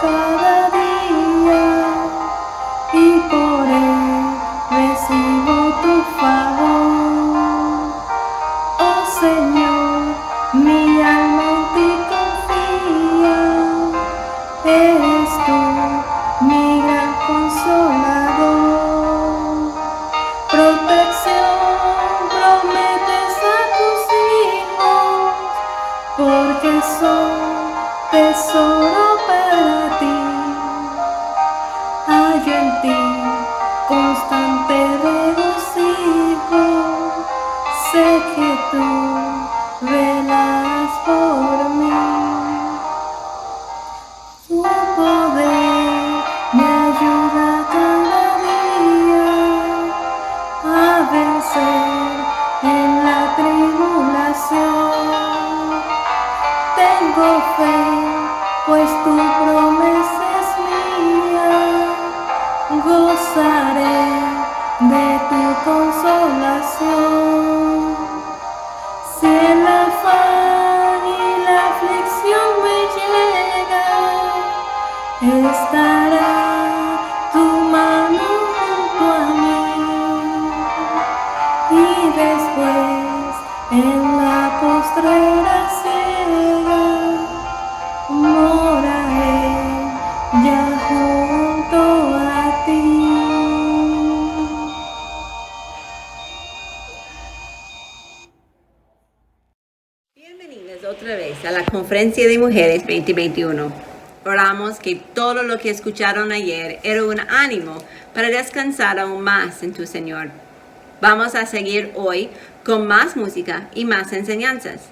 cada día y por él recibo tu favor. Oh Señor, mi alma en ti confía, eres tú mi gran consolador. Protección prometes a tus hijos, porque son tesoro para ti. Hallo en ti constante regocijo, sé que tú velas por mí. Tu poder me ayuda cada día a vencer en la tribulación. Tengo fe, pues tu promesa es mía, gozaré de tu consolación. Si el afán y la aflicción me llegan, estará tu mano junto a mí, y después en la postrera ciega moraré ya junto a ti. Bienvenidas otra vez a la Conferencia de Mujeres 2021. Oramos que todo lo que escucharon ayer era un ánimo para descansar aún más en tu Señor. Vamos a seguir hoy con más música y más enseñanzas.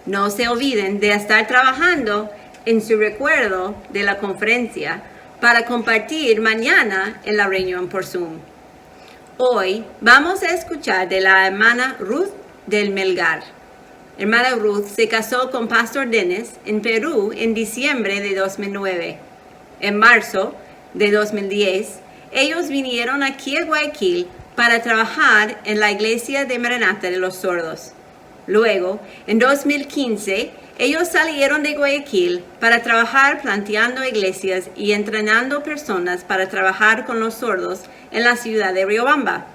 No se olviden de estar trabajando en su recuerdo de la conferencia para compartir mañana en la reunión por Zoom. Hoy vamos a escuchar de la hermana Ruth del Melgar. Hermana Ruth se casó con Pastor Dennis en Perú en diciembre de 2009. En marzo de 2010, ellos vinieron aquí a Guayaquil para trabajar en la iglesia de Maranatha de los Sordos. Luego, en 2015, ellos salieron de Guayaquil para trabajar planteando iglesias y entrenando personas para trabajar con los sordos en la ciudad de Riobamba.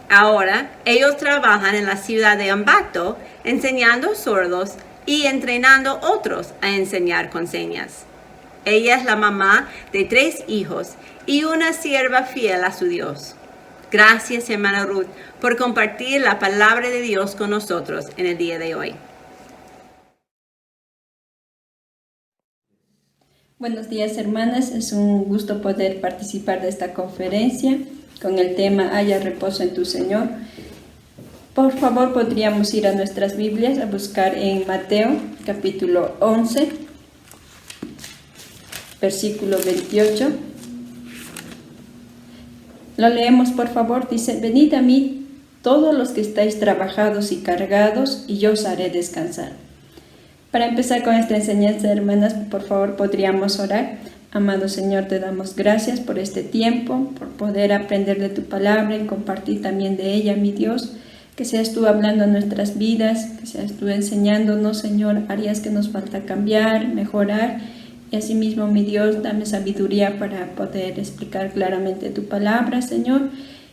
Ahora, ellos trabajan en la ciudad de Ambato enseñando sordos y entrenando otros a enseñar con señas. Ella es la mamá de 3 hijos y una sierva fiel a su Dios. Gracias, hermana Ruth, por compartir la palabra de Dios con nosotros en el día de hoy. Buenos días, hermanas. Es un gusto poder participar de esta conferencia con el tema Haya reposo en tu Señor. Por favor, podríamos ir a nuestras Biblias a buscar en Mateo, capítulo 11, versículo 28. Lo leemos, por favor. Dice: venid a mí todos los que estáis trabajados y cargados, y yo os haré descansar. Para empezar con esta enseñanza, hermanas, por favor, podríamos orar. Amado Señor, te damos gracias por este tiempo, por poder aprender de tu palabra y compartir también de ella, mi Dios. Que seas tú hablando en nuestras vidas, que seas tú enseñándonos, Señor, áreas que nos falta cambiar, mejorar. Y asimismo, mi Dios, dame sabiduría para poder explicar claramente tu palabra, Señor.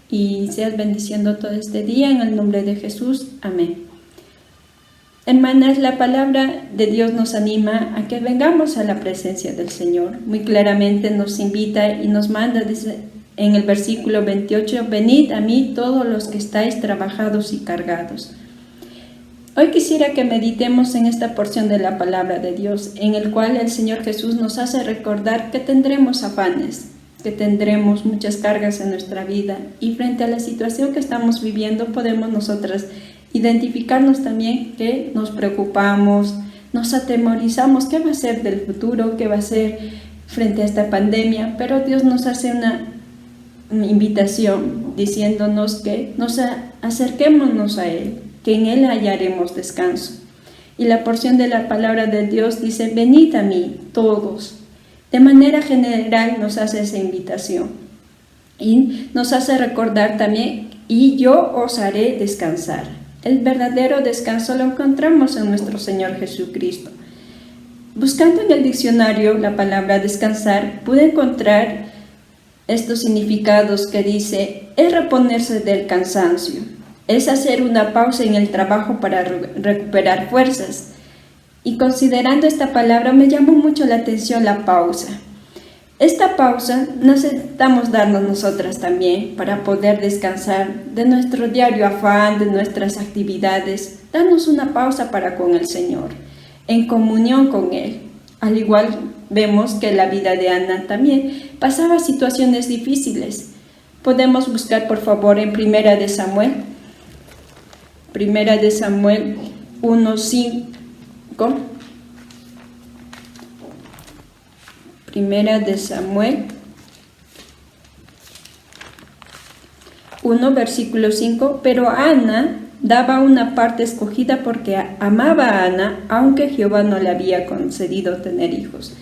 Y seas bendiciendo todo este día en el nombre de Jesús. Amén. Hermanas, la palabra de Dios nos anima a que vengamos a la presencia del Señor. Muy claramente nos invita y nos manda, dice en el versículo 28, venid a mí todos los que estáis trabajados y cargados. Hoy quisiera que meditemos en esta porción de la palabra de Dios, en el cual el Señor Jesús nos hace recordar que tendremos afanes, que tendremos muchas cargas en nuestra vida, y frente a la situación que estamos viviendo podemos nosotras identificarnos también que nos preocupamos, nos atemorizamos, qué va a ser del futuro, qué va a ser frente a esta pandemia, pero Dios nos hace una invitación diciéndonos que nos acerquémonos a Él, que en Él hallaremos descanso. Y la porción de la palabra de Dios dice: venid a mí todos. De manera general nos hace esa invitación y nos hace recordar también: y yo os haré descansar. El verdadero descanso lo encontramos en nuestro Señor Jesucristo. Buscando en el diccionario la palabra descansar, pude encontrar estos significados que dice: es reponerse del cansancio, es hacer una pausa en el trabajo para recuperar fuerzas. Y considerando esta palabra me llamó mucho la atención la pausa. Esta pausa necesitamos darnos nosotras también para poder descansar de nuestro diario afán, de nuestras actividades. Darnos una pausa para con el Señor, en comunión con Él. Al igual vemos que la vida de Ana también pasaba situaciones difíciles. Podemos buscar por favor en Primera de Samuel 1:5. Primera de Samuel 1, versículo 5. Pero Ana daba una parte escogida porque amaba a Ana, aunque Jehová no le había concedido tener hijos.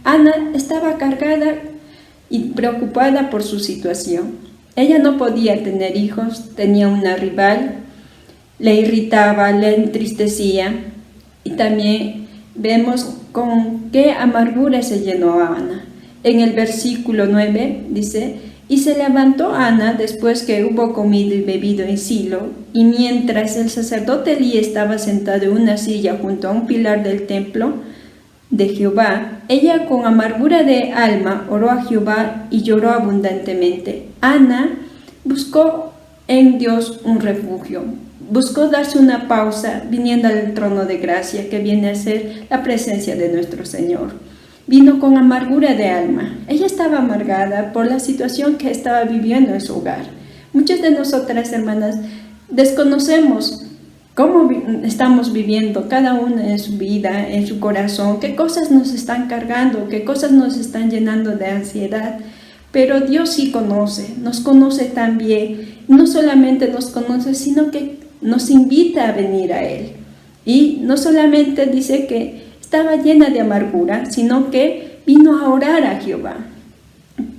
Ana estaba cargada y preocupada por su situación. Ella no podía tener hijos, tenía una rival, le irritaba, le entristecía, y también vemos con qué amargura se llenó Ana. En el versículo 9 dice: y se levantó Ana después que hubo comido y bebido en Silo, y mientras el sacerdote Elí estaba sentado en una silla junto a un pilar del templo de Jehová, ella con amargura de alma oró a Jehová y lloró abundantemente. Ana buscó en Dios un refugio. Buscó darse una pausa viniendo al trono de gracia, que viene a ser la presencia de nuestro Señor. Vino con amargura de alma. Ella estaba amargada por la situación que estaba viviendo en su hogar. Muchas de nosotras, hermanas, desconocemos cómo estamos viviendo cada una en su vida, en su corazón, qué cosas nos están cargando, qué cosas nos están llenando de ansiedad. Pero Dios sí nos conoce también. No solamente nos conoce, sino que nos invita a venir a Él. Y no solamente dice que estaba llena de amargura, sino que vino a orar a Jehová.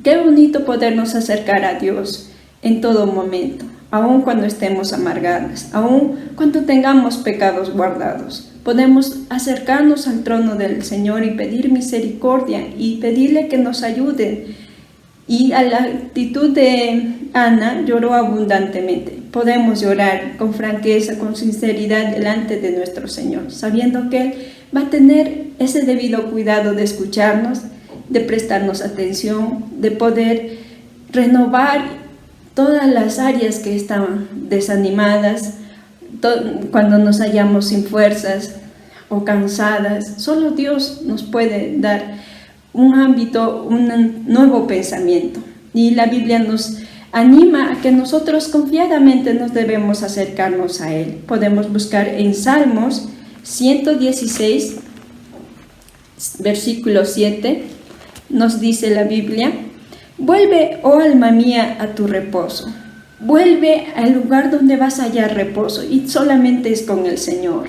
Qué bonito podernos acercar a Dios en todo momento, aun cuando estemos amargadas, aun cuando tengamos pecados guardados. Podemos acercarnos al trono del Señor y pedir misericordia y pedirle que nos ayude. Y a la actitud de Ana, lloró abundantemente. Podemos llorar con franqueza, con sinceridad delante de nuestro Señor, sabiendo que Él va a tener ese debido cuidado de escucharnos, de prestarnos atención, de poder renovar todas las áreas que estaban desanimadas, cuando nos hallamos sin fuerzas o cansadas. Solo Dios nos puede dar un ámbito, un nuevo pensamiento. Y la Biblia nos anima a que nosotros confiadamente nos debemos acercarnos a Él. Podemos buscar en Salmos 116, versículo 7, nos dice la Biblia: vuelve, oh alma mía, a tu reposo. Vuelve al lugar donde vas a hallar reposo, y solamente es con el Señor,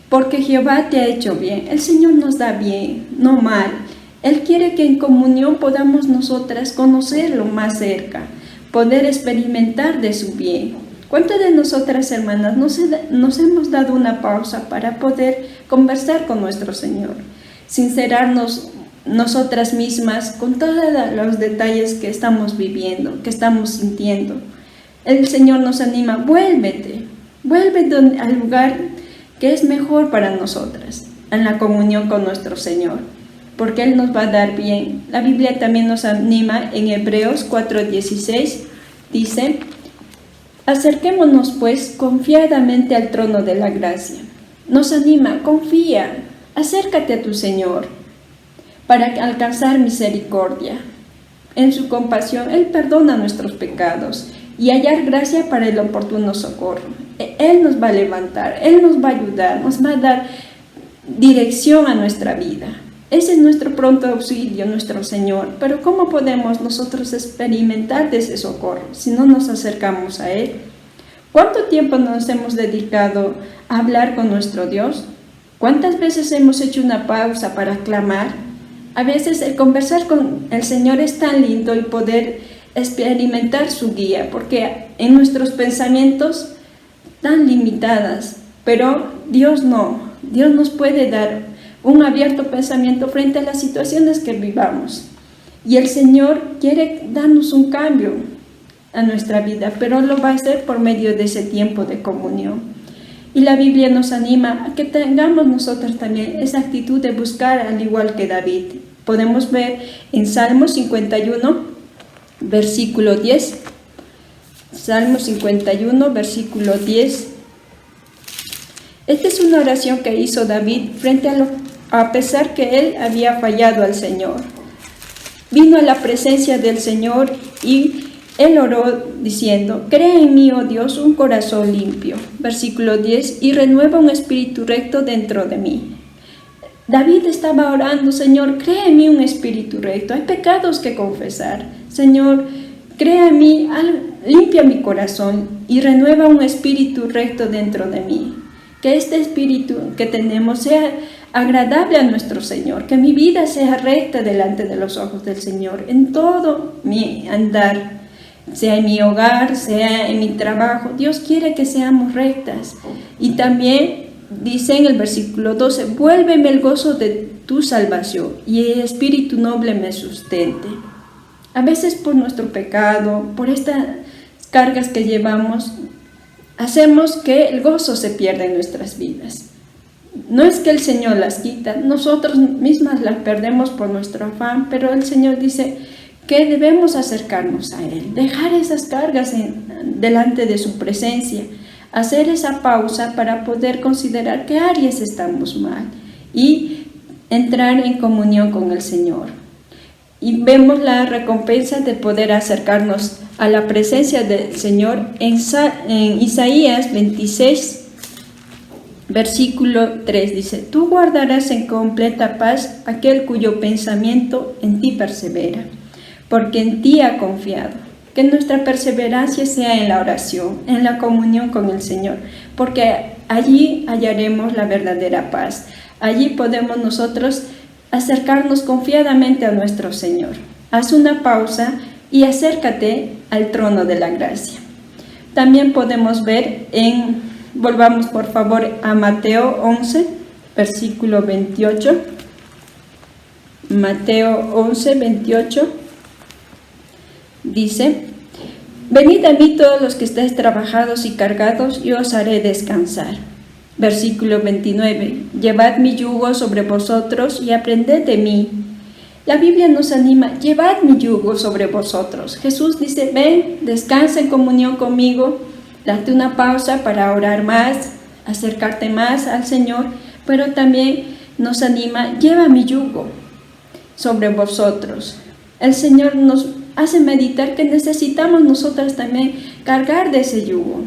porque Jehová te ha hecho bien. El Señor nos da bien, no mal. Él quiere que en comunión podamos nosotras conocerlo más cerca, poder experimentar de su bien. ¿Cuántas de nosotras, hermanas, nos hemos dado una pausa para poder conversar con nuestro Señor? Sincerarnos nosotras mismas con todos los detalles que estamos viviendo, que estamos sintiendo. El Señor nos anima: vuélvete al lugar que es mejor para nosotras, en la comunión con nuestro Señor, porque Él nos va a dar bien. La Biblia también nos anima en Hebreos 4:16, dice: acerquémonos pues confiadamente al trono de la gracia. Nos anima: confía, acércate a tu Señor para alcanzar misericordia. En su compasión Él perdona nuestros pecados y hallar gracia para el oportuno socorro. Él nos va a levantar, Él nos va a ayudar, nos va a dar dirección a nuestra vida. Ese es nuestro pronto auxilio, nuestro Señor. Pero ¿cómo podemos nosotros experimentar de ese socorro si no nos acercamos a Él? ¿Cuánto tiempo nos hemos dedicado a hablar con nuestro Dios? ¿Cuántas veces hemos hecho una pausa para clamar? A veces el conversar con el Señor es tan lindo y poder experimentar su guía, porque en nuestros pensamientos tan limitadas, pero Dios no. Dios nos puede dar un abierto pensamiento frente a las situaciones que vivamos. Y el Señor quiere darnos un cambio a nuestra vida, pero lo va a hacer por medio de ese tiempo de comunión. Y la Biblia nos anima a que tengamos nosotros también esa actitud de buscar al igual que David. Podemos ver en Salmo 51, versículo 10. Salmo 51, versículo 10. Esta es una oración que hizo David frente a pesar que él había fallado al Señor. Vino a la presencia del Señor y él oró diciendo: crea en mí, oh Dios, un corazón limpio. Versículo 10, y renueva un espíritu recto dentro de mí. David estaba orando: Señor, crea en mí un espíritu recto. Hay pecados que confesar. Señor, crea en mí, limpia mi corazón y renueva un espíritu recto dentro de mí. Que este espíritu que tenemos sea agradable a nuestro Señor, que mi vida sea recta delante de los ojos del Señor, en todo mi andar, sea en mi hogar, sea en mi trabajo. Dios quiere que seamos rectas. Y también dice en el versículo 12: vuélveme el gozo de tu salvación y el espíritu noble me sustente. A veces por nuestro pecado, por estas cargas que llevamos, hacemos que el gozo se pierda en nuestras vidas. No es que el Señor las quita, nosotros mismas las perdemos por nuestro afán, pero el Señor dice que debemos acercarnos a Él, dejar esas cargas delante de su presencia, hacer esa pausa para poder considerar qué áreas estamos mal y entrar en comunión con el Señor. Y vemos la recompensa de poder acercarnos a la presencia del Señor en Isaías 26, versículo 3 dice: tú guardarás en completa paz aquel cuyo pensamiento en ti persevera, porque en ti ha confiado. Que nuestra perseverancia sea en la oración, en la comunión con el Señor, porque allí hallaremos la verdadera paz. Allí podemos nosotros acercarnos confiadamente a nuestro Señor. Haz una pausa y acércate al trono de la gracia. También podemos ver volvamos por favor a Mateo 11, versículo 28. Mateo 11, 28 dice: venid a mí todos los que estáis trabajados y cargados, y os haré descansar. Versículo 29, llevad mi yugo sobre vosotros y aprended de mí. La Biblia nos anima: llevad mi yugo sobre vosotros. Jesús dice: ven, descansa en comunión conmigo, date una pausa para orar más, acercarte más al Señor, pero también nos anima: lleva mi yugo sobre vosotros. El Señor nos hace meditar que necesitamos nosotras también cargar de ese yugo.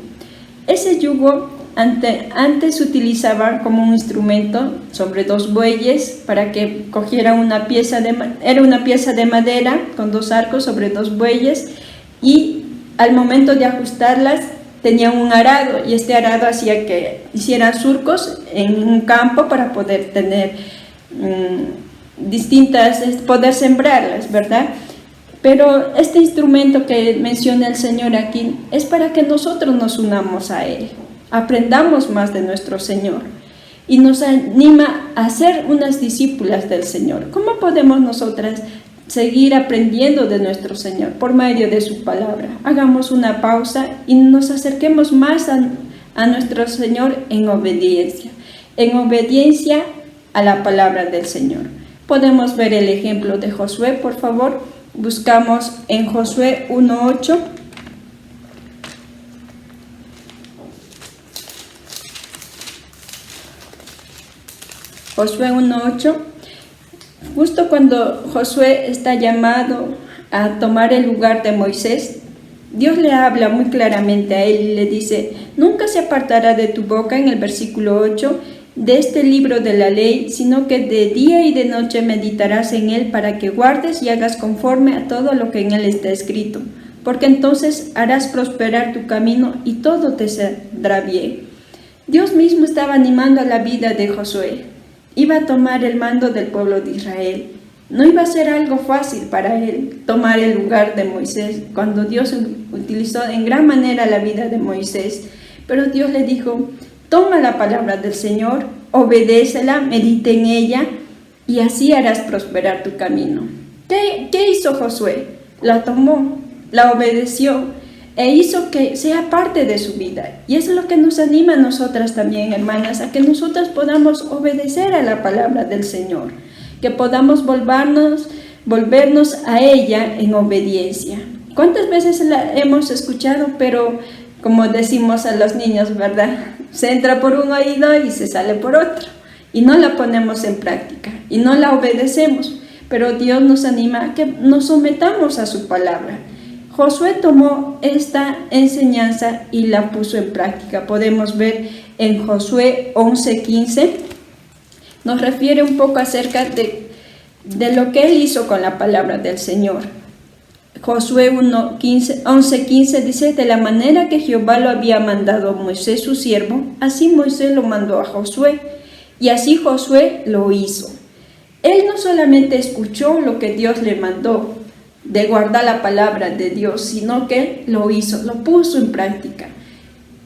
Ese yugo antes se utilizaba como un instrumento sobre dos bueyes para que cogiera una pieza era una pieza de madera con dos arcos sobre dos bueyes, y al momento de ajustarlas tenían un arado, y este arado hacía que hicieran surcos en un campo para poder tener poder sembrarlas, ¿verdad? Pero este instrumento que menciona el Señor aquí es para que nosotros nos unamos a Él, aprendamos más de nuestro Señor, y nos anima a ser unas discípulas del Señor. ¿Cómo podemos nosotras seguir aprendiendo de nuestro Señor? Por medio de su palabra. Hagamos una pausa y nos acerquemos más a nuestro Señor en obediencia a la palabra del Señor. Podemos ver el ejemplo de Josué, por favor. Buscamos en Josué 1:8. Josué 1:8. Justo cuando Josué está llamado a tomar el lugar de Moisés, Dios le habla muy claramente a él y le dice: nunca se apartará de tu boca, en el versículo 8, de este libro de la ley, sino que de día y de noche meditarás en él, para que guardes y hagas conforme a todo lo que en él está escrito, porque entonces harás prosperar tu camino y todo te saldrá bien. Dios mismo estaba animando a la vida de Josué. Iba a tomar el mando del pueblo de Israel. No iba a ser algo fácil para él tomar el lugar de Moisés, cuando Dios utilizó en gran manera la vida de Moisés. Pero Dios le dijo: toma la palabra del Señor, obedécela, medita en ella y así harás prosperar tu camino. ¿Qué hizo Josué? La tomó, la obedeció e hizo que sea parte de su vida. Y eso es lo que nos anima a nosotras también, hermanas, a que nosotras podamos obedecer a la palabra del Señor, que podamos volvernos a ella en obediencia. ¿Cuántas veces la hemos escuchado? Pero como decimos a los niños, ¿verdad? Se entra por un oído y se sale por otro. Y no la ponemos en práctica y no la obedecemos. Pero Dios nos anima a que nos sometamos a su palabra. Josué tomó esta enseñanza y la puso en práctica. Podemos ver en Josué 11:15. Nos refiere un poco acerca de lo que él hizo con la palabra del Señor. Josué 11:15 dice: de la manera que Jehová lo había mandado a Moisés su siervo, así Moisés lo mandó a Josué, y así Josué lo hizo. Él no solamente escuchó lo que Dios le mandó, de guardar la palabra de Dios, sino que lo hizo, lo puso en práctica.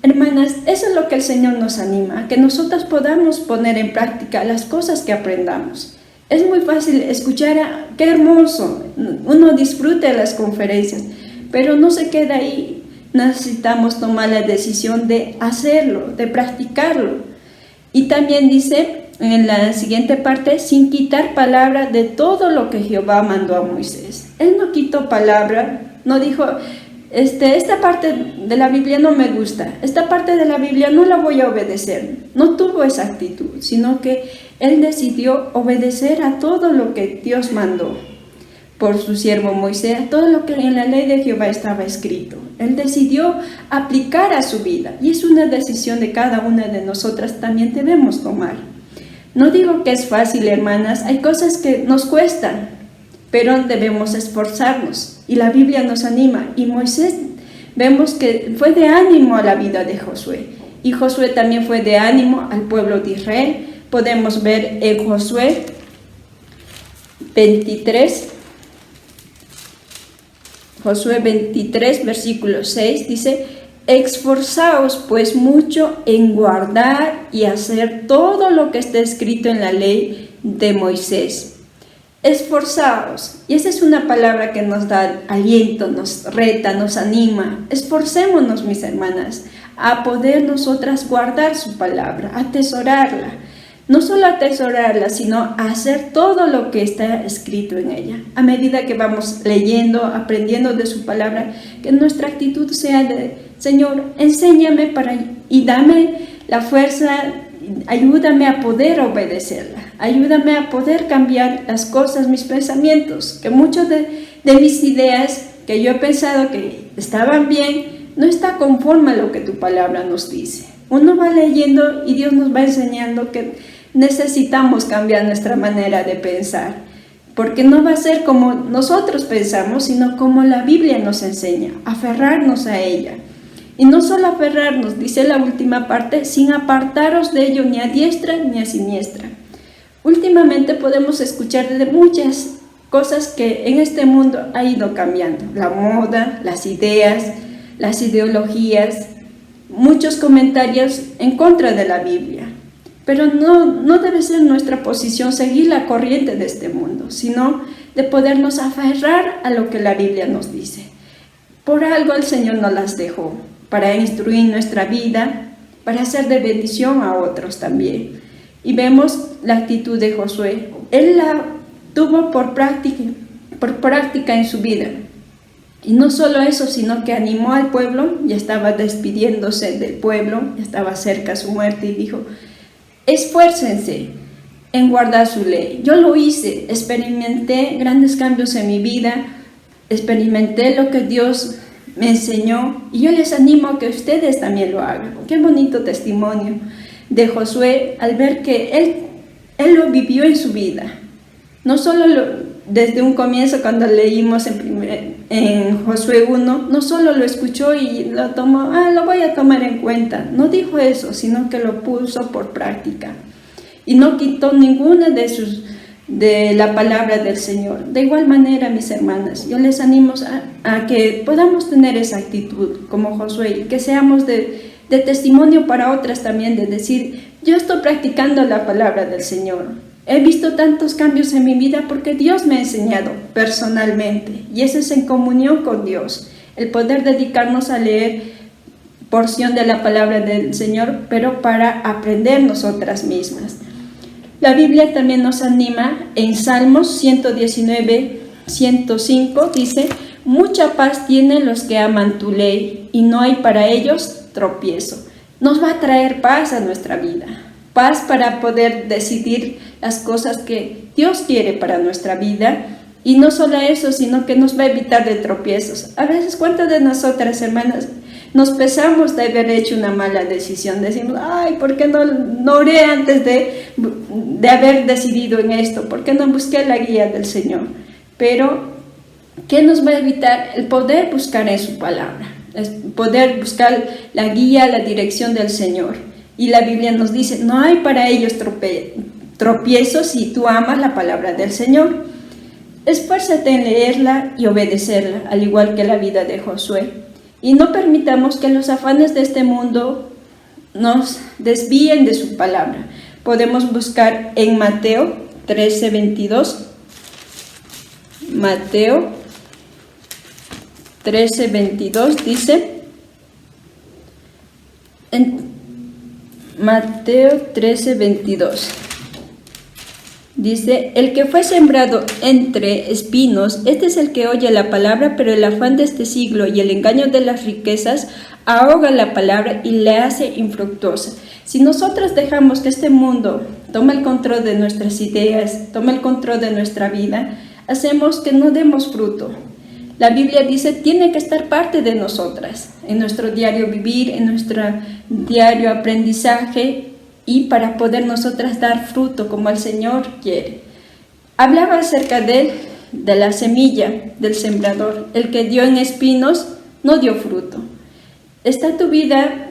Hermanas, eso es lo que el Señor nos anima, a que nosotras podamos poner en práctica las cosas que aprendamos. Es muy fácil escuchar, qué hermoso, uno disfruta de las conferencias, pero no se queda ahí. Necesitamos tomar la decisión de hacerlo, de practicarlo. Y también dice en la siguiente parte: sin quitar palabra de todo lo que Jehová mandó a Moisés. Él no quitó palabra, no dijo, esta parte de la Biblia no me gusta, esta parte de la Biblia no la voy a obedecer. No tuvo esa actitud, sino que él decidió obedecer a todo lo que Dios mandó por su siervo Moisés, a todo lo que en la ley de Jehová estaba escrito. Él decidió aplicar a su vida, y es una decisión de cada una de nosotras también debemos tomar. No digo que es fácil, hermanas, hay cosas que nos cuestan, pero debemos esforzarnos, y la Biblia nos anima, y Moisés vemos que fue de ánimo a la vida de Josué, y Josué también fue de ánimo al pueblo de Israel. Podemos ver en Josué 23, versículo 6, dice: esforzaos pues mucho en guardar y hacer todo lo que está escrito en la ley de Moisés. Esforzaos, y esa es una palabra que nos da aliento, nos reta, nos anima. Esforcémonos, mis hermanas, a poder nosotras guardar su palabra, atesorarla. No solo atesorarla, sino a hacer todo lo que está escrito en ella. A medida que vamos leyendo, aprendiendo de su palabra, que nuestra actitud sea de: Señor, enséñame y dame la fuerza, ayúdame a poder obedecerla, ayúdame a poder cambiar las cosas, mis pensamientos, que muchas de mis ideas que yo he pensado que estaban bien, no está conforme a lo que tu palabra nos dice. Uno va leyendo y Dios nos va enseñando que necesitamos cambiar nuestra manera de pensar, porque no va a ser como nosotros pensamos, sino como la Biblia nos enseña, aferrarnos a ella. Y no solo aferrarnos, dice la última parte, sin apartaros de ello ni a diestra ni a siniestra. Últimamente podemos escuchar de muchas cosas que en este mundo ha ido cambiando. La moda, las ideas, las ideologías, muchos comentarios en contra de la Biblia. Pero no debe ser nuestra posición seguir la corriente de este mundo, sino de podernos aferrar a lo que la Biblia nos dice. Por algo el Señor nos las dejó, para instruir nuestra vida, para ser de bendición a otros también. Y vemos la actitud de Josué. Él la tuvo por práctica en su vida. Y no solo eso, sino que animó al pueblo, ya estaba despidiéndose del pueblo, ya estaba cerca su muerte, y dijo: esfuércense en guardar su ley. Yo lo hice, experimenté grandes cambios en mi vida, experimenté lo que Dios me enseñó, y yo les animo a que ustedes también lo hagan. Qué bonito testimonio de Josué al ver que él lo vivió en su vida. No solo desde un comienzo, cuando leímos en Josué 1, no solo lo escuchó y lo tomó, lo voy a tomar en cuenta. No dijo eso, sino que lo puso por práctica. Y no quitó ninguna de la palabra del Señor. De igual manera, mis hermanas, yo les animo a que podamos tener esa actitud como Josué, que seamos de testimonio para otras también, de decir: yo estoy practicando la palabra del Señor. He visto tantos cambios en mi vida porque Dios me ha enseñado personalmente, y eso es en comunión con Dios, el poder dedicarnos a leer porción de la palabra del Señor, pero para aprender nosotras mismas. La Biblia también nos anima en Salmos 119, 105, dice: mucha paz tienen los que aman tu ley, y no hay para ellos tropiezo. Nos va a traer paz a nuestra vida, paz para poder decidir las cosas que Dios quiere para nuestra vida, y no solo eso, sino que nos va a evitar de tropiezos. A veces, ¿cuántas de nosotras, hermanas, nos pesamos de haber hecho una mala decisión? Decimos: ay, ¿por qué no oré antes de haber decidido en esto? ¿Por qué no busqué la guía del Señor? Pero, ¿qué nos va a evitar? El poder buscar en su palabra, el poder buscar la guía, la dirección del Señor. Y la Biblia nos dice: no hay para ellos tropiezos si tú amas la palabra del Señor. Esfuérzate en leerla y obedecerla, al igual que la vida de Josué. Y no permitamos que los afanes de este mundo nos desvíen de su palabra. Podemos buscar en Mateo 13:22. Mateo 13:22 dice, en Mateo 13:22 dice: el que fue sembrado entre espinos, este es el que oye la palabra, pero el afán de este siglo y el engaño de las riquezas ahoga la palabra y la hace infructuosa. Si nosotros dejamos que este mundo tome el control de nuestras ideas, tome el control de nuestra vida, hacemos que no demos fruto. La Biblia dice: tiene que estar parte de nosotras, en nuestro diario vivir, en nuestro diario aprendizaje, y para poder nosotras dar fruto como el Señor quiere. Hablaba acerca de la semilla del sembrador. El que dio en espinos no dio fruto. ¿Está tu vida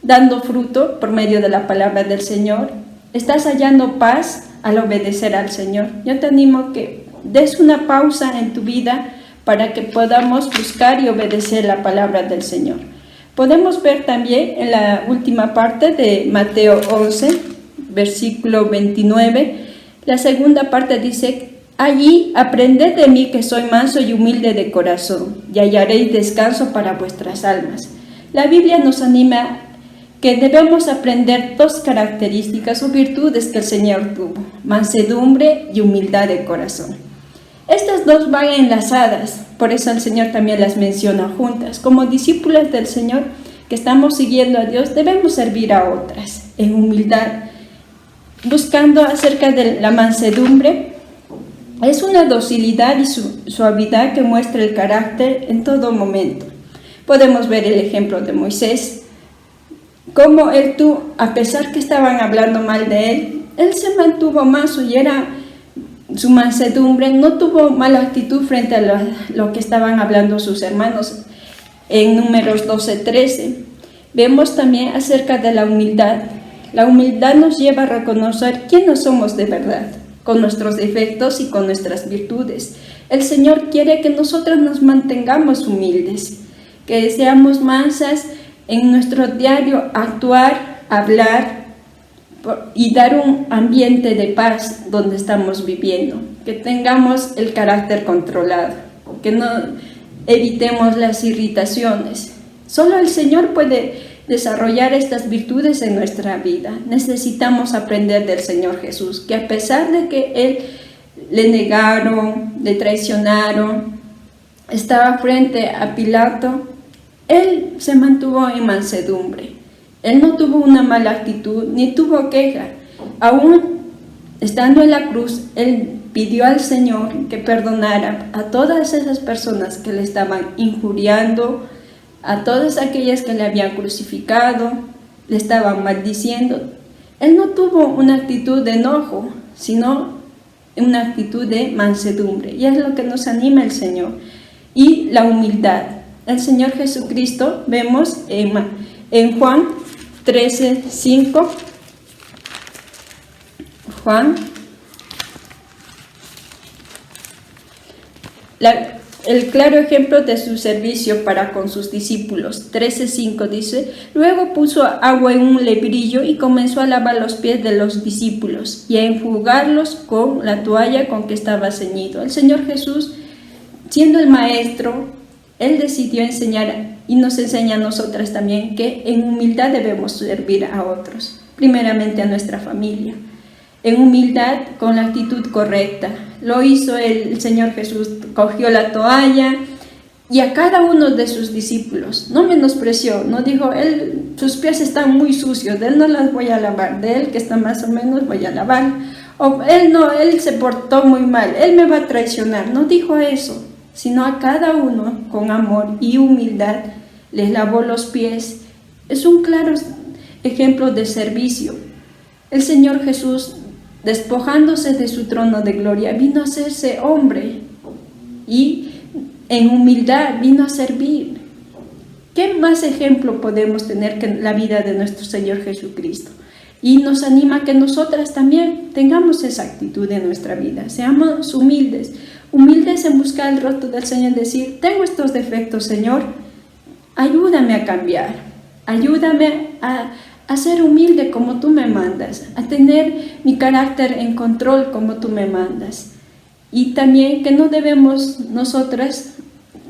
dando fruto por medio de la palabra del Señor? ¿Estás hallando paz al obedecer al Señor? Yo te animo que des una pausa en tu vida para que podamos buscar y obedecer la palabra del Señor. Podemos ver también en la última parte de Mateo 11, versículo 29, la segunda parte dice: allí aprended de mí, que soy manso y humilde de corazón, y hallaréis descanso para vuestras almas. La Biblia nos anima que debemos aprender dos características o virtudes que el Señor tuvo: mansedumbre y humildad de corazón. Estas dos van enlazadas, por eso el Señor también las menciona juntas. Como discípulas del Señor que estamos siguiendo a Dios, debemos servir a otras en humildad, buscando acerca de la mansedumbre. Es una docilidad y suavidad que muestra el carácter en todo momento. Podemos ver el ejemplo de Moisés, cómo él tuvo, a pesar que estaban hablando mal de él se mantuvo manso, y era su mansedumbre, no tuvo mala actitud frente a lo que estaban hablando sus hermanos. En Números 12:13 vemos también acerca de la humildad. La humildad nos lleva a reconocer quiénes somos de verdad, con nuestros defectos y con nuestras virtudes. El Señor quiere que nosotros nos mantengamos humildes, que seamos mansas en nuestro diario actuar, hablar, y dar un ambiente de paz donde estamos viviendo, que tengamos el carácter controlado, que no evitemos las irritaciones. Solo el Señor puede desarrollar estas virtudes en nuestra vida. Necesitamos aprender del Señor Jesús, que a pesar de que Él le negaron, le traicionaron, estaba frente a Pilato, Él se mantuvo en mansedumbre. Él no tuvo una mala actitud, ni tuvo queja. Aún estando en la cruz, Él pidió al Señor que perdonara a todas esas personas que le estaban injuriando, a todas aquellas que le habían crucificado, le estaban maldiciendo. Él no tuvo una actitud de enojo, sino una actitud de mansedumbre. Y es lo que nos anima el Señor. Y la humildad. El Señor Jesucristo, vemos en Juan 13:5, el claro ejemplo de su servicio para con sus discípulos. 13:5 dice: luego puso agua en un lebrillo y comenzó a lavar los pies de los discípulos y a enjugarlos con la toalla con que estaba ceñido. El Señor Jesús, siendo el maestro, Él decidió enseñar y nos enseña a nosotras también que en humildad debemos servir a otros, primeramente a nuestra familia. En humildad, con la actitud correcta. Lo hizo el Señor Jesús, cogió la toalla y a cada uno de sus discípulos, no menospreció, no dijo, sus pies están muy sucios, de él no las voy a lavar, de él que está más o menos voy a lavar, o él se portó muy mal, él me va a traicionar, no dijo eso, sino a cada uno con amor y humildad les lavó los pies. Es un claro ejemplo de servicio. El Señor Jesús, despojándose de su trono de gloria, vino a hacerse hombre y en humildad vino a servir. ¿Qué más ejemplo podemos tener que la vida de nuestro Señor Jesucristo? Y nos anima a que nosotras también tengamos esa actitud en nuestra vida, seamos humildes en buscar el rostro del Señor, decir, tengo estos defectos, Señor, ayúdame a cambiar, ayúdame a ser humilde como tú me mandas, a tener mi carácter en control como tú me mandas. Y también que no debemos nosotras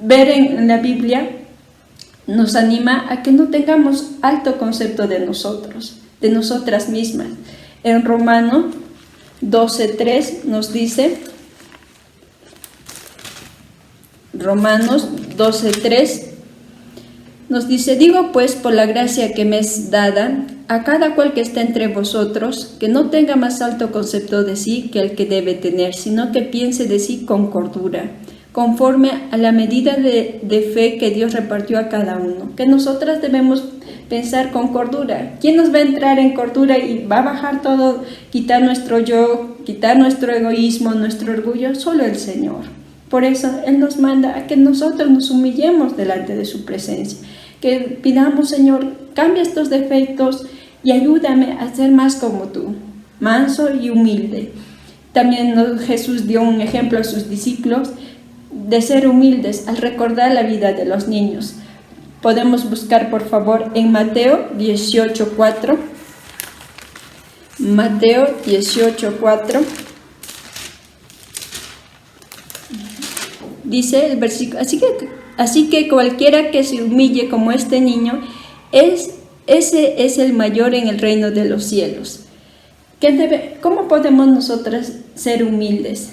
ver en la Biblia, nos anima a que no tengamos alto concepto de nosotros, de nosotras mismas. En Romanos 12:3 nos dice, Romanos 12:3 nos dice, digo pues por la gracia que me es dada, a cada cual que está entre vosotros, que no tenga más alto concepto de sí que el que debe tener, sino que piense de sí con cordura, conforme a la medida de fe que Dios repartió a cada uno. Que nosotras debemos pensar con cordura. ¿Quién nos va a entrar en cordura y va a bajar todo, quitar nuestro yo, quitar nuestro egoísmo, nuestro orgullo? Solo el Señor. Por eso Él nos manda a que nosotros nos humillemos delante de su presencia, que pidamos, Señor, cambia estos defectos y ayúdame a ser más como tú, manso y humilde. También Jesús dio un ejemplo a sus discípulos de ser humildes al recordar la vida de los niños. Podemos buscar, por favor, en Mateo 18:4. Mateo 18:4. Dice el versículo, así que cualquiera que se humille como este niño, ese es el mayor en el reino de los cielos. ¿Cómo podemos nosotras ser humildes?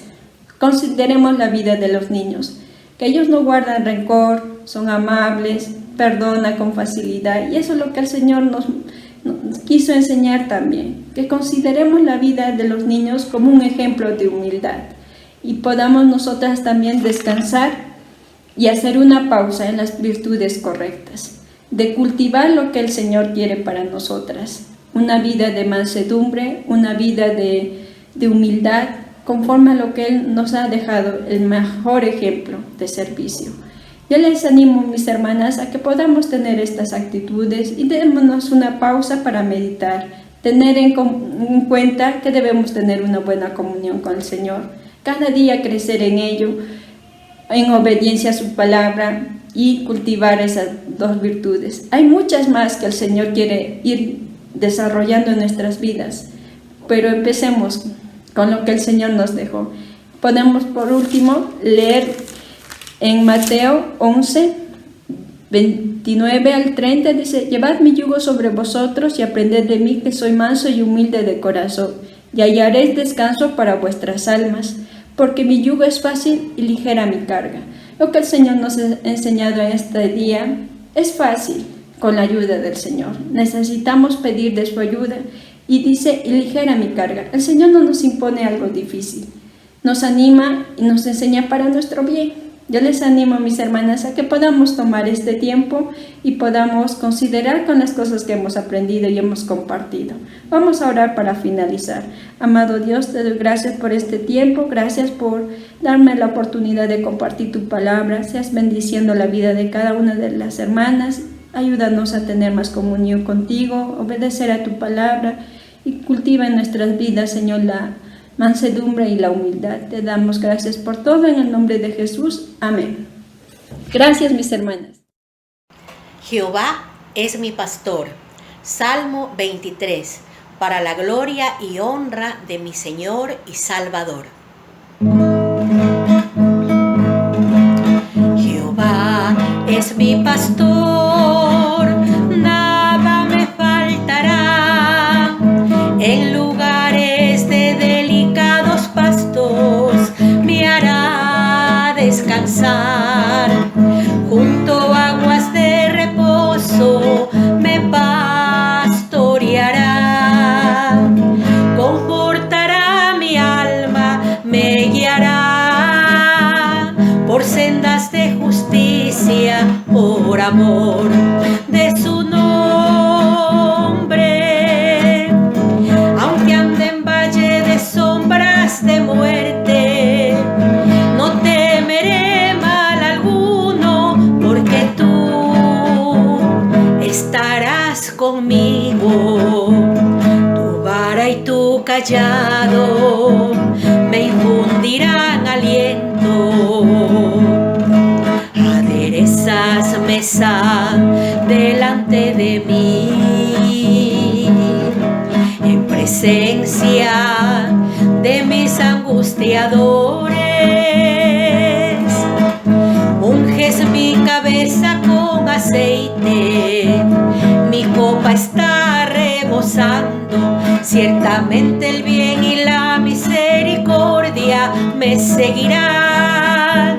Consideremos la vida de los niños, que ellos no guardan rencor, son amables, perdonan con facilidad, y eso es lo que el Señor nos quiso enseñar también, que consideremos la vida de los niños como un ejemplo de humildad. Y podamos nosotras también descansar y hacer una pausa en las virtudes correctas, de cultivar lo que el Señor quiere para nosotras, una vida de mansedumbre, una vida de humildad, conforme a lo que Él nos ha dejado, el mejor ejemplo de servicio. Yo les animo, mis hermanas, a que podamos tener estas actitudes y démonos una pausa para meditar, tener en cuenta que debemos tener una buena comunión con el Señor, cada día crecer en ello, en obediencia a su palabra y cultivar esas dos virtudes. Hay muchas más que el Señor quiere ir desarrollando en nuestras vidas, pero empecemos con lo que el Señor nos dejó. Podemos por último leer en Mateo 11, 29 al 30, dice, llevad mi yugo sobre vosotros y aprended de mí, que soy manso y humilde de corazón, y hallaréis descanso para vuestras almas, porque mi yugo es fácil y ligera mi carga. Lo que el Señor nos ha enseñado en este día es fácil con la ayuda del Señor. Necesitamos pedir de su ayuda y dice, y ligera mi carga. El Señor no nos impone algo difícil, nos anima y nos enseña para nuestro bien. Yo les animo, mis hermanas, a que podamos tomar este tiempo y podamos considerar con las cosas que hemos aprendido y hemos compartido. Vamos a orar para finalizar. Amado Dios, te doy gracias por este tiempo, gracias por darme la oportunidad de compartir tu palabra. Seas bendiciendo la vida de cada una de las hermanas. Ayúdanos a tener más comunión contigo, obedecer a tu palabra y cultiva en nuestras vidas, Señor, mansedumbre y la humildad. Te damos gracias por todo en el nombre de Jesús. Amén. Gracias, mis hermanas. Jehová es mi pastor. Salmo 23. Para la gloria y honra de mi Señor y Salvador. Jehová es mi pastor, nada me faltará. En lugares de delicados pastos me hará descansar. Junto a aguas de reposo me pastoreará. Confortará mi alma, me guiará por sendas de justicia, por amor de su nombre. Aunque ande en valle de sombras de muerte, no temeré mal alguno, porque tú estarás conmigo. Tu vara y tu callado me infundirán aliento. Aderezas mesa delante de mí, en presencia de mis angustiadores. Unges mi cabeza con aceite, mi copa está rebosando. Ciertamente el bien y la misericordia me seguirán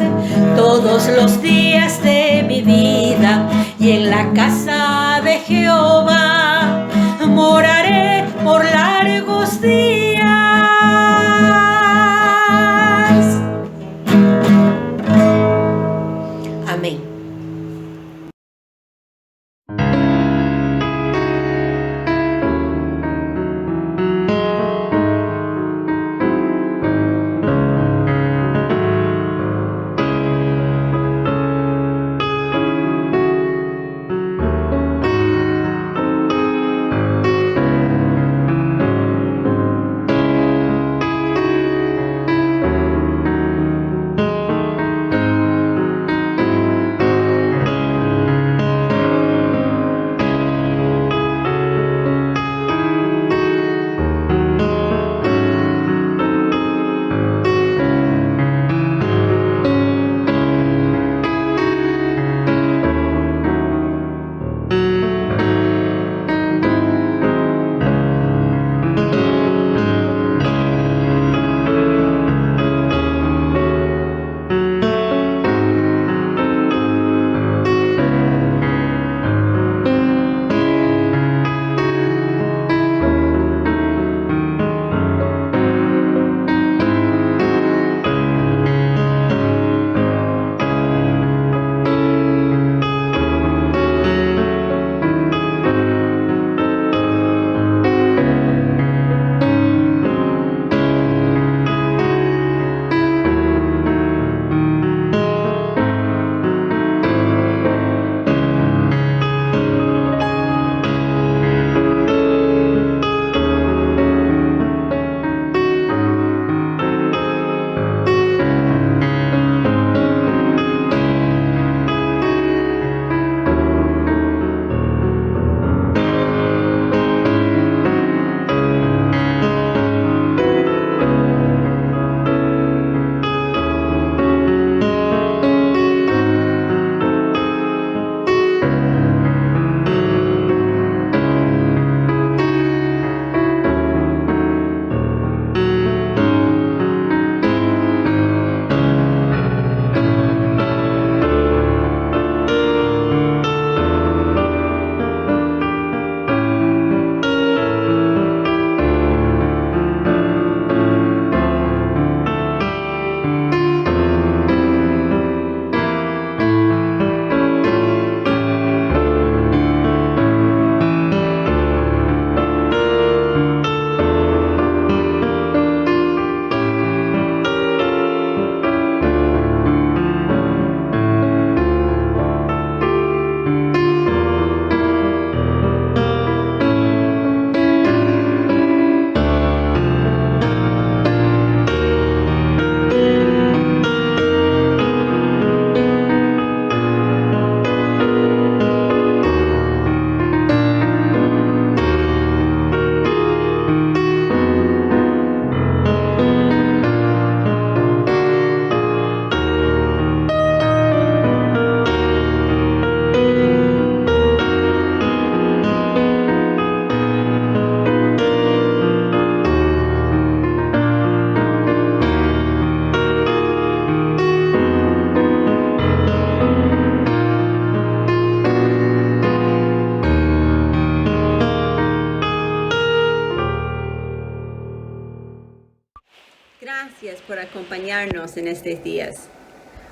todos los días de mi vida, y en la casa de Jehová moraré por largos días. Amén. acompañarnos en estos días.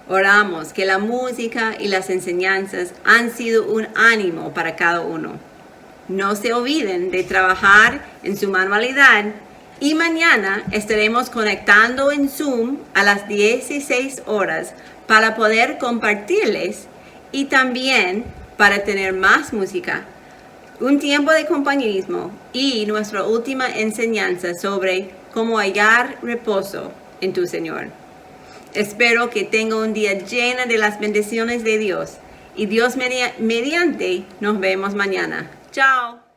Oramos que la música y las enseñanzas han sido un ánimo para cada uno. No se olviden de trabajar en su manualidad y mañana estaremos conectando en Zoom a las 16 horas para poder compartirles y también para tener más música, un tiempo de compañerismo y nuestra última enseñanza sobre cómo hallar reposo en tu Señor. Espero que tenga un día lleno de las bendiciones de Dios y Dios mediante nos vemos mañana. Chao.